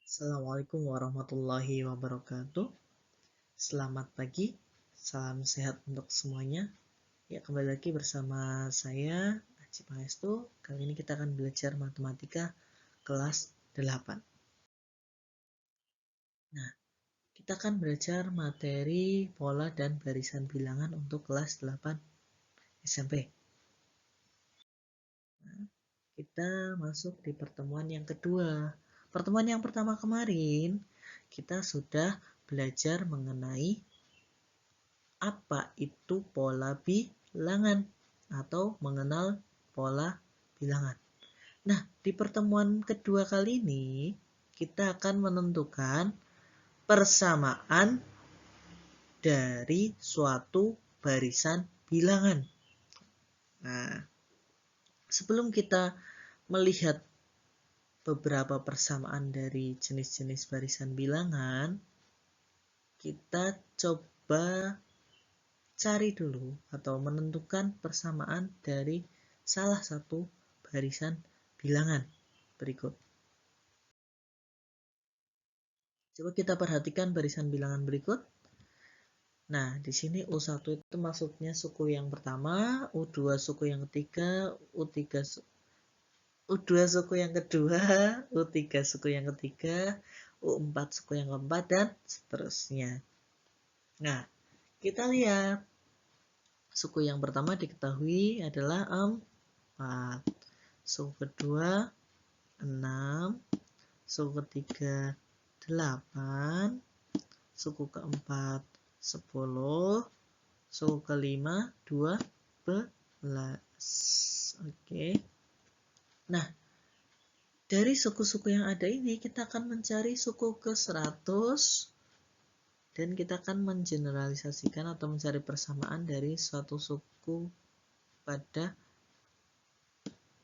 Assalamualaikum warahmatullahi wabarakatuh. Selamat pagi, salam sehat untuk semuanya. Ya, kembali lagi bersama saya, Aci Pangestu. Kali ini kita akan belajar matematika kelas 8. Nah, kita akan belajar materi pola dan barisan bilangan untuk kelas 8 SMP. Nah, kita masuk di pertemuan yang kedua. Pertemuan yang pertama kemarin, kita sudah belajar mengenai apa itu pola bilangan atau mengenal pola bilangan. Nah, di pertemuan kedua kali ini kita akan menentukan persamaan dari suatu barisan bilangan. Nah, sebelum kita melihat beberapa persamaan dari jenis-jenis barisan bilangan, kita coba cari dulu atau menentukan persamaan dari salah satu barisan bilangan berikut. Coba kita perhatikan barisan bilangan berikut. Nah, di sini U1 itu maksudnya suku yang pertama, U2 suku yang ketiga, U2 suku yang kedua, U3 suku yang ketiga, U4 suku yang keempat, dan seterusnya. Nah, kita lihat. Suku yang pertama diketahui adalah 4. Suku kedua 6. Suku ketiga 8. Suku keempat 10. Suku kelima 12. Oke. Nah, dari suku-suku yang ada ini kita akan mencari suku ke 100 dan kita akan mengeneralisasikan atau mencari persamaan dari suatu suku pada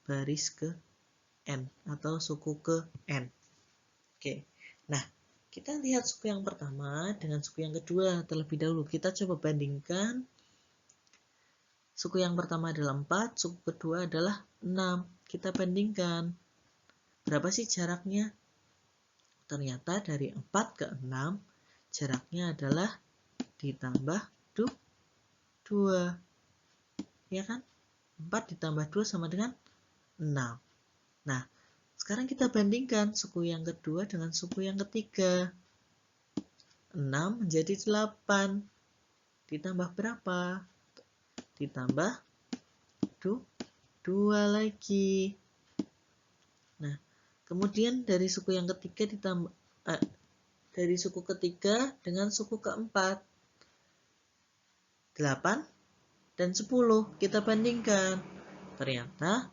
baris ke N atau suku ke N. Oke, nah kita lihat suku yang pertama dengan suku yang kedua terlebih dahulu. Kita coba bandingkan. Suku yang pertama adalah 4, suku kedua adalah 6. Kita bandingkan. Berapa sih jaraknya? Ternyata dari 4 ke 6 jaraknya adalah ditambah 2. Ya kan? 4 ditambah 2 sama dengan 6. Nah, sekarang kita bandingkan suku yang kedua dengan suku yang ketiga. 6 menjadi 8. Ditambah berapa? Ditambah 2 lagi. Nah, kemudian dari suku yang ketiga ditambah dari suku ketiga dengan suku keempat. 8 dan 10 kita bandingkan. Ternyata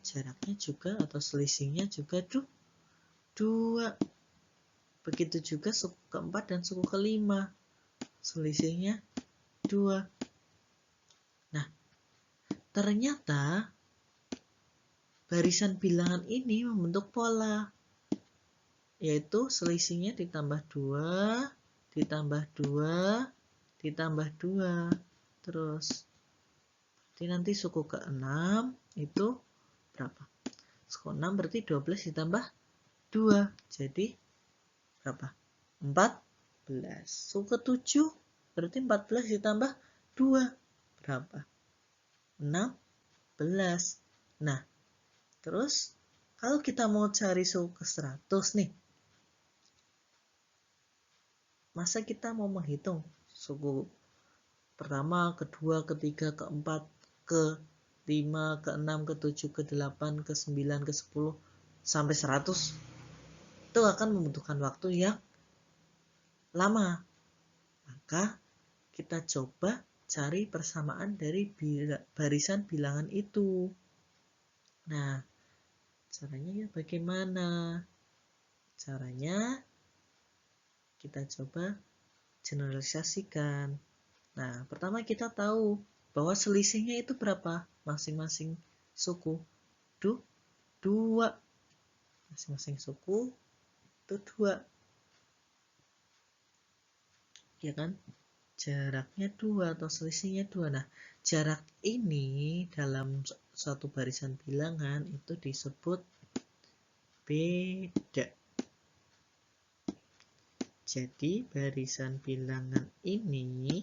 jaraknya juga atau selisihnya juga 2. Begitu juga suku keempat dan suku kelima. Selisihnya 2. Nah, ternyata barisan bilangan ini membentuk pola. Yaitu selisihnya ditambah 2, ditambah 2, ditambah 2. Terus, berarti nanti suku ke-6 itu berapa? Suku 6 berarti 12 ditambah 2. Jadi berapa? 14. Suku ke-7 berarti 14 ditambah 2. Berapa? 16. Nah, terus kalau kita mau cari suku ke-100 nih, masa kita mau menghitung suku pertama, kedua, ketiga, keempat, ke-5, ke-6, ke-7, ke-8, ke-9, ke-10 sampai 100? Itu akan membutuhkan waktu yang lama. Maka kita coba cari persamaan dari barisan bilangan itu. Nah, caranya ya bagaimana? Caranya kita coba generalisasikan. Nah, pertama kita tahu bahwa selisihnya itu berapa? Masing-masing suku 2. Masing-masing suku itu 2. Ya kan? Jaraknya 2 atau selisihnya 2. Nah, jarak ini dalam suatu barisan bilangan itu disebut beda. Jadi barisan bilangan ini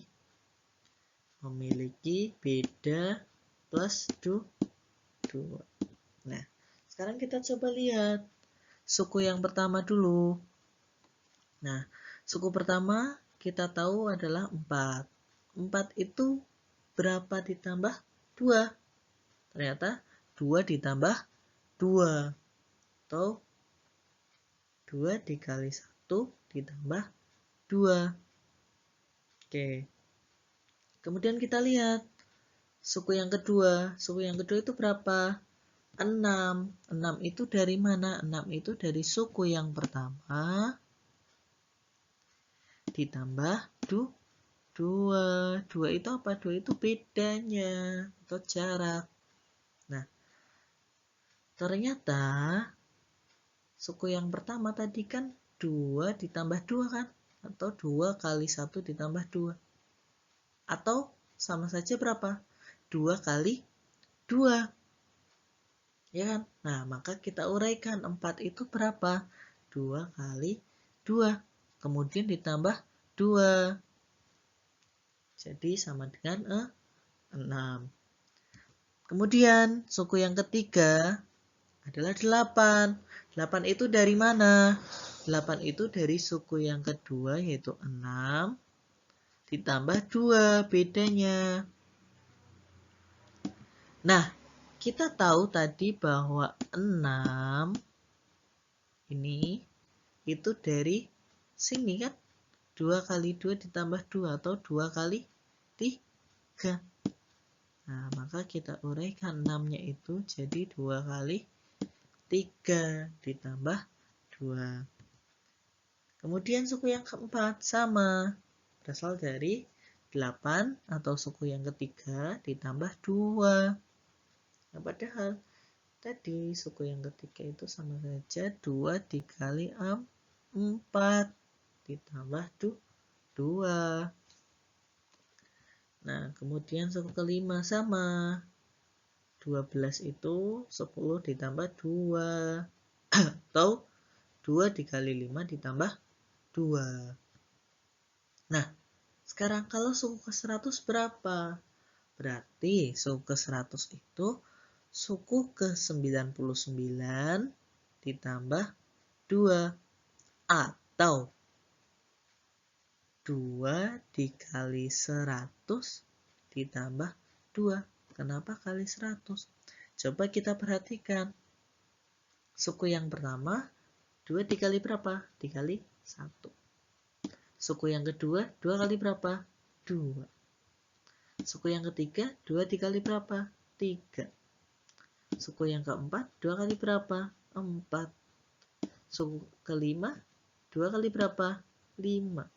memiliki beda plus 2. Nah, sekarang kita coba lihat suku yang pertama dulu. Nah, suku pertama kita tahu adalah 4. 4 itu berapa ditambah 2? Ternyata 2 ditambah 2. Atau 2 dikali 1 ditambah 2. Oke. Kemudian kita lihat suku yang kedua. Suku yang kedua itu berapa? 6. 6 itu dari mana? 6 itu dari suku yang pertama ditambah 2. 2 itu apa? 2 itu bedanya atau jarak. Nah, ternyata suku yang pertama tadi kan 2 ditambah 2 kan? Atau 2 kali 1 ditambah 2. Atau sama saja berapa? 2 kali 2. Ya kan? Nah, maka kita uraikan 4 itu berapa? 2 kali 2. Kemudian ditambah 2. Jadi sama dengan 6. Kemudian suku yang ketiga adalah 8. 8 itu dari mana? 8 itu dari suku yang kedua yaitu 6 ditambah 2 bedanya. Nah, kita tahu tadi bahwa 6 ini itu dari sini kan? 2 kali 2 ditambah 2 atau 2 kali 3. Nah, maka kita uraikan 6-nya itu jadi 2 kali 3 ditambah 2. Kemudian suku yang keempat sama. Berasal dari 8 atau suku yang ketiga ditambah 2. Nah, padahal tadi suku yang ketiga itu sama saja 2 dikali 4 ditambah 2. Nah, kemudian suku kelima sama. 12 itu 10 ditambah 2. Atau 2 dikali 5 ditambah 2. Nah, sekarang kalau suku ke 100 berapa? Berarti suku ke 100 itu suku ke 99 ditambah 2. Atau 2 dikali 100 ditambah 2. Kenapa kali 100? Coba kita perhatikan. Suku yang pertama, 2 dikali berapa? Dikali 1. Suku yang kedua, 2 kali berapa? 2. Suku yang ketiga, 2 dikali berapa? 3. Suku yang keempat, 2 kali berapa? 4. Suku kelima, 2 kali berapa? 5.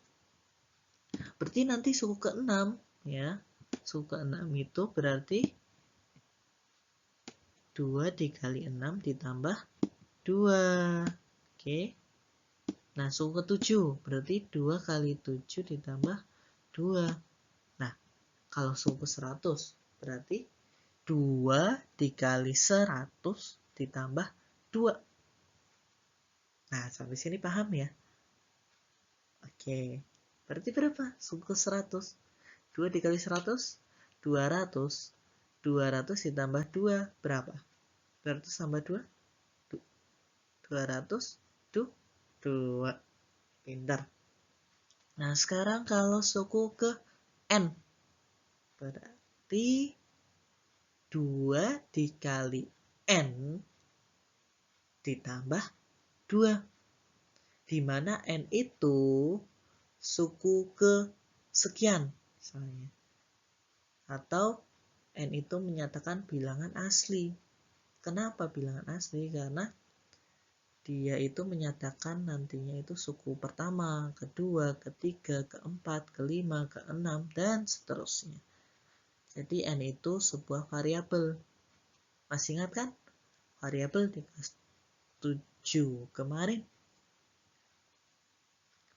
Berarti nanti suku ke-6 ya. Suku ke-6 itu berarti 2 dikali 6 ditambah 2. Oke. Nah, suku ke-7 berarti 2 kali 7 ditambah 2. Nah, kalau suku 100 berarti 2 dikali 100 ditambah 2. Nah, sampai sini paham ya? Oke. Berarti berapa? Suku 100. 2 dikali 100, 200. 200 ditambah 2, berapa? 200 tambah 2, 200, 2. Pintar. Nah, sekarang kalau suku ke N, berarti 2 dikali N ditambah 2. Di mana N itu suku ke sekian misalnya. Atau N itu menyatakan bilangan asli. Kenapa bilangan asli? Karena dia itu menyatakan nantinya itu suku pertama, kedua, ketiga, keempat, kelima, keenam, dan seterusnya. Jadi N itu sebuah variabel. Masih ingat kan? Variabel di kelas 7 kemarin.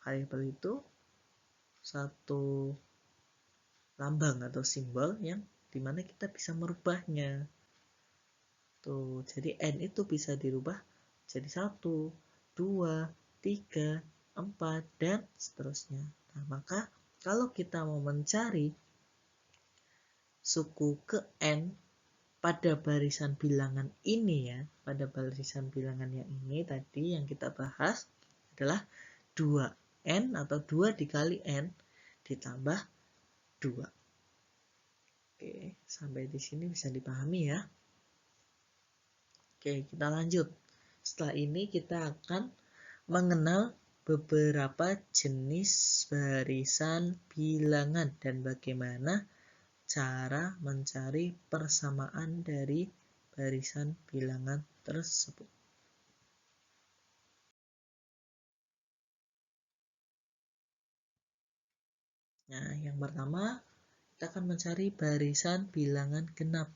Variabel itu satu lambang atau simbol yang dimana kita bisa merubahnya. Tuh, jadi N itu bisa dirubah jadi 1, 2, 3, 4, dan seterusnya. Nah, maka kalau kita mau mencari suku ke N pada barisan bilangan ini ya, pada barisan bilangan yang ini tadi yang kita bahas adalah 2N atau 2 dikali N ditambah 2. Oke, sampai di sini bisa dipahami ya. Oke, kita lanjut. Setelah ini kita akan mengenal beberapa jenis barisan bilangan dan bagaimana cara mencari persamaan dari barisan bilangan tersebut. Nah, yang pertama kita akan mencari barisan bilangan genap.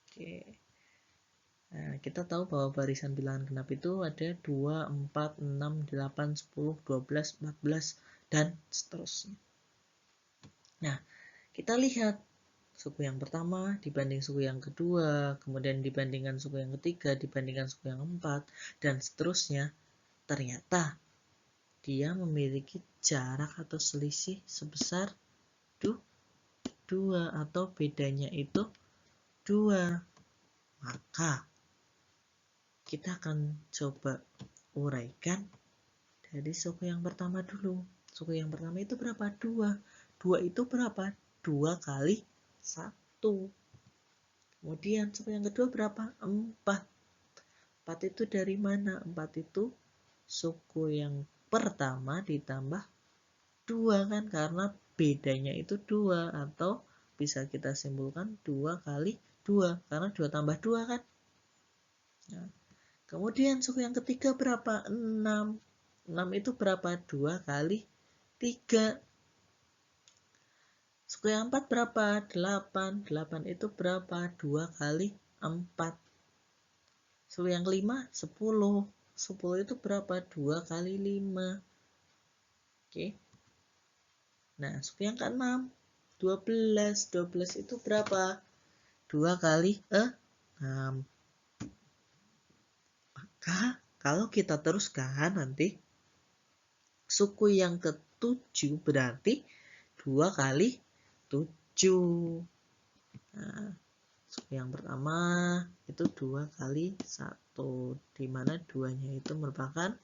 Oke. Nah, kita tahu bahwa barisan bilangan genap itu ada 2, 4, 6, 8, 10, 12, 14, dan seterusnya. Nah, kita lihat suku yang pertama dibanding suku yang kedua, kemudian dibandingkan suku yang ketiga, dibandingkan suku yang keempat, dan seterusnya. Ternyata dia memiliki jarak atau selisih sebesar 2 atau bedanya itu 2. Maka kita akan coba uraikan dari suku yang pertama dulu. Suku yang pertama itu berapa? 2. 2 itu berapa? 2 kali 1. Kemudian suku yang kedua berapa? 4. 4 itu dari mana? 4 itu suku yang pertama ditambah 2 kan, karena bedanya itu 2, atau bisa kita simpulkan 2 kali 2 karena 2 tambah 2 kan. Nah, kemudian suku yang ketiga berapa? 6. 6 itu berapa? 2 kali 3. Suku yang 4 berapa? 8. 8 itu berapa? 2 kali 4. Suku yang kelima 10. 10 itu berapa? 2 kali 5. Oke. Nah, suku yang keenam 12. 12 itu berapa? 2 kali 6. Maka kalau kita teruskan nanti suku yang ke-7 berarti 2 kali 7. Nah, suku yang pertama itu 2 kali 1, di mana 2-nya itu merupakan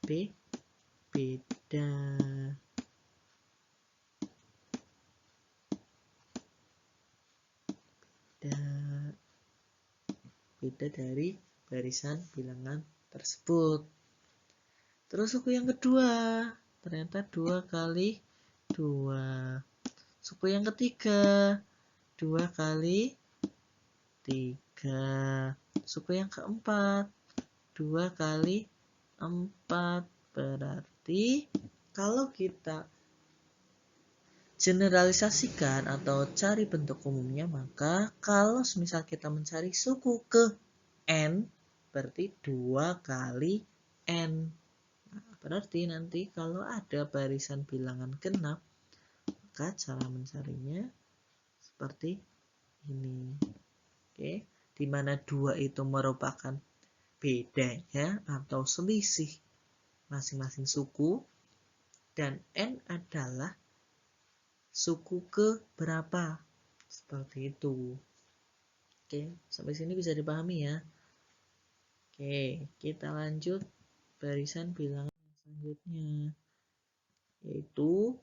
beda. Beda dari barisan bilangan tersebut. Terus suku yang kedua, ternyata 2 kali 2. Suku yang ketiga, 2 kali 3. Suku yang keempat, 2 kali 4. Berarti kalau kita generalisasikan atau cari bentuk umumnya, maka kalau misal kita mencari suku ke N, berarti 2 kali N. Nah, berarti nanti kalau ada barisan bilangan genap, maka cara mencarinya seperti ini. Oke, di mana 2 itu merupakan bedanya atau selisih masing-masing suku, dan N adalah suku ke berapa. Seperti itu. Oke, sampai sini bisa dipahami ya. Oke, kita lanjut barisan bilangan selanjutnya, yaitu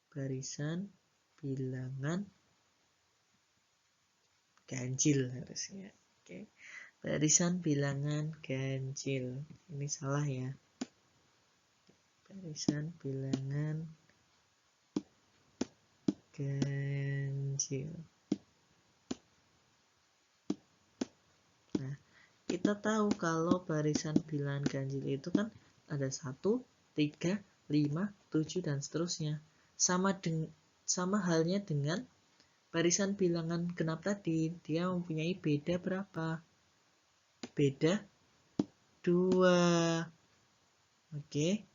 barisan bilangan ganjil harusnya. Oke, barisan bilangan ganjil. Ini salah ya. Barisan bilangan ganjil. Nah, kita tahu kalau barisan bilangan ganjil itu kan ada 1, 3, 5, 7, dan seterusnya. Sama halnya dengan barisan bilangan genap tadi, dia mempunyai beda berapa? Beda 2. Oke.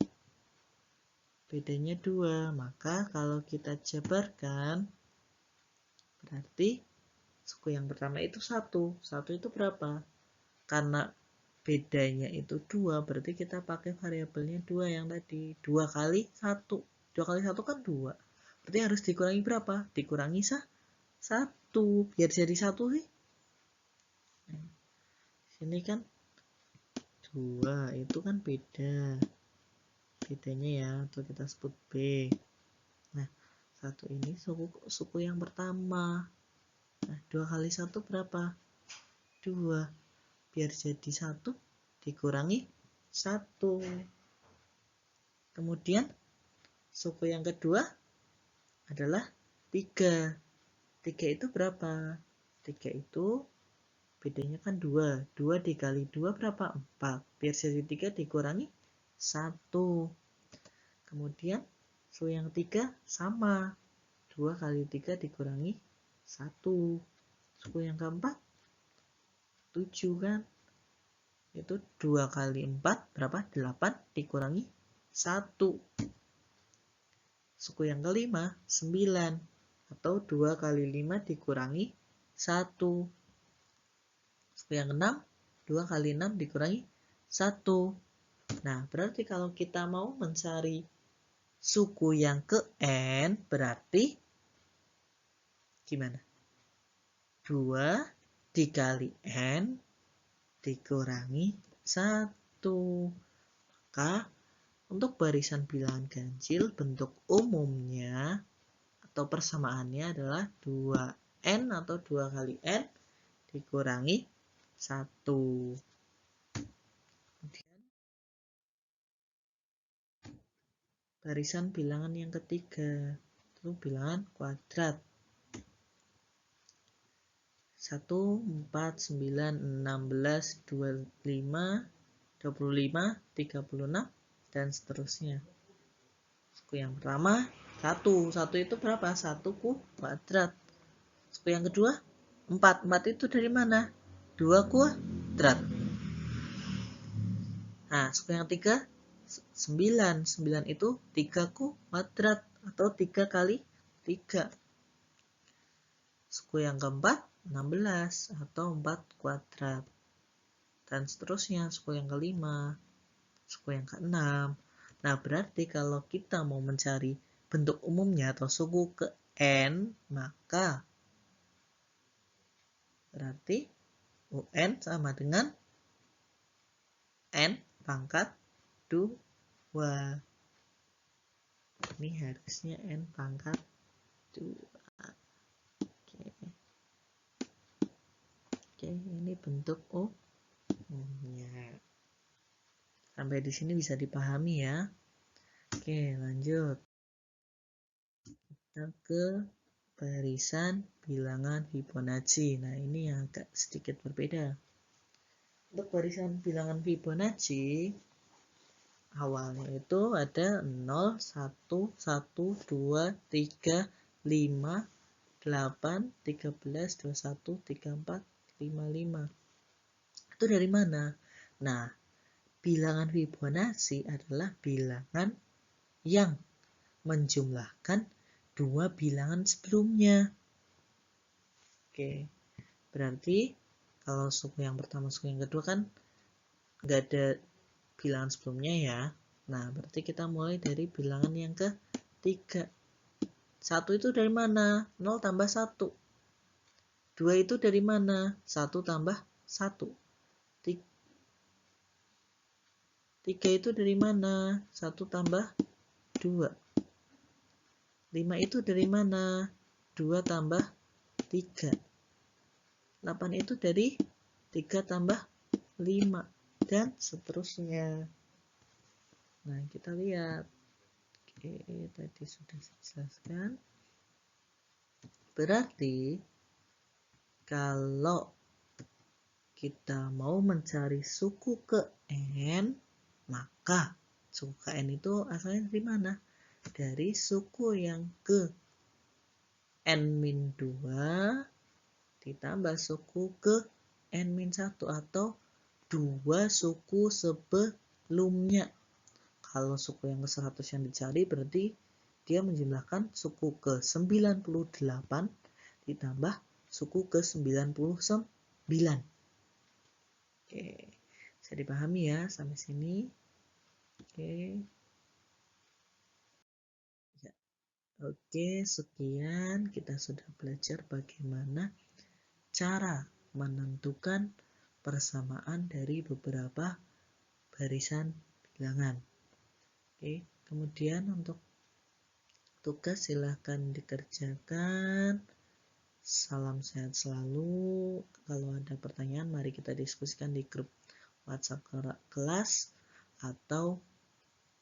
Bedanya 2. Maka kalau kita jabarkan, berarti suku yang pertama itu 1. 1 itu berapa? Karena bedanya itu 2, berarti kita pakai variabelnya 2 yang tadi. 2 kali 1. 2 kali 1 kan 2. Berarti harus dikurangi berapa? Dikurangi 1. Biar jadi 1 sih. Nah, sini kan 2, itu kan beda. Bedanya ya, atau kita sebut B. Nah, 1 ini suku yang pertama. Nah, 2 kali 1 berapa? 2. Biar jadi 1 dikurangi 1. Kemudian suku yang kedua adalah 3. 3 itu berapa? 3 itu bedanya kan 2. 2 dikali 2 berapa? 4. Biar jadi 3 dikurangi 1. Kemudian suku yang ketiga sama. 2 kali 3 dikurangi 1. Suku yang keempat 7 kan? Itu 2 kali 4 berapa? 8 dikurangi 1. Suku yang kelima 9. Atau 2 kali 5 dikurangi 1. Suku yang keenam 2 kali 6 dikurangi 1. Nah, berarti kalau kita mau mencari suku yang ke N, berarti gimana? 2 dikali N dikurangi 1. Maka untuk barisan bilangan ganjil bentuk umumnya atau persamaannya adalah 2N atau 2 kali N dikurangi 1. Kemudian barisan bilangan yang ketiga itu bilangan kuadrat. 1, 4, 9, 16, 25, 25, 36, dan seterusnya. Suku yang pertama 1. 1 itu berapa? 1 kuadrat. Suku yang kedua 4. 4 itu dari mana? 2 kuadrat. Nah, suku yang ketiga 9. 9 itu 3 kuadrat atau 3 kali 3. Suku yang keempat 16 atau 4 kuadrat. Dan seterusnya, suku yang kelima, suku yang keenam. Nah, berarti kalau kita mau mencari bentuk umumnya atau suku ke N, maka berarti UN sama dengan N pangkat 2. Ini harusnya N pangkat 2. Oke, ini bentuk umumnya. Sampai di sini bisa dipahami ya. Oke, lanjut. Kita ke barisan bilangan Fibonacci. Nah, ini yang agak sedikit berbeda. Untuk barisan bilangan Fibonacci, awalnya itu ada 0, 1, 1, 2, 3, 5, 8, 13, 21, 34, 55. Itu dari mana? Nah, bilangan Fibonacci adalah bilangan yang menjumlahkan dua bilangan sebelumnya. Oke, berarti kalau suku yang pertama, suku yang kedua kan nggak ada bilangan sebelumnya ya. Nah, berarti kita mulai dari bilangan yang ketiga. 1 itu dari mana? 0 tambah 1. 2 itu dari mana? 1 tambah 1. 3 itu dari mana? 1 tambah 2. 5 itu dari mana? 2 tambah 3. 8 itu dari 3 tambah 5. Dan seterusnya. Nah, kita lihat. Oke, tadi sudah saya jelaskan. Berarti, kalau kita mau mencari suku ke N, maka suku ke N itu asalnya dari mana? Dari suku yang ke N-2 ditambah suku ke N-1 atau dua suku sebelumnya. Kalau suku yang ke-100 yang dicari berarti dia menjumlahkan suku ke-98 ditambah suku ke-99. Oke. Bisa dipahami ya sampai sini? Oke. Ya. Oke, sekian kita sudah belajar bagaimana cara menentukan persamaan dari beberapa barisan bilangan. Oke, kemudian untuk tugas silahkan dikerjakan. Salam sehat selalu. Kalau ada pertanyaan, mari kita diskusikan di grup WhatsApp kelas atau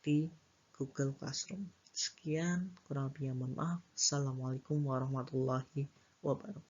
di Google Classroom. Sekian, kurang lebihnya mohon maaf. Assalamualaikum warahmatullahi wabarakatuh.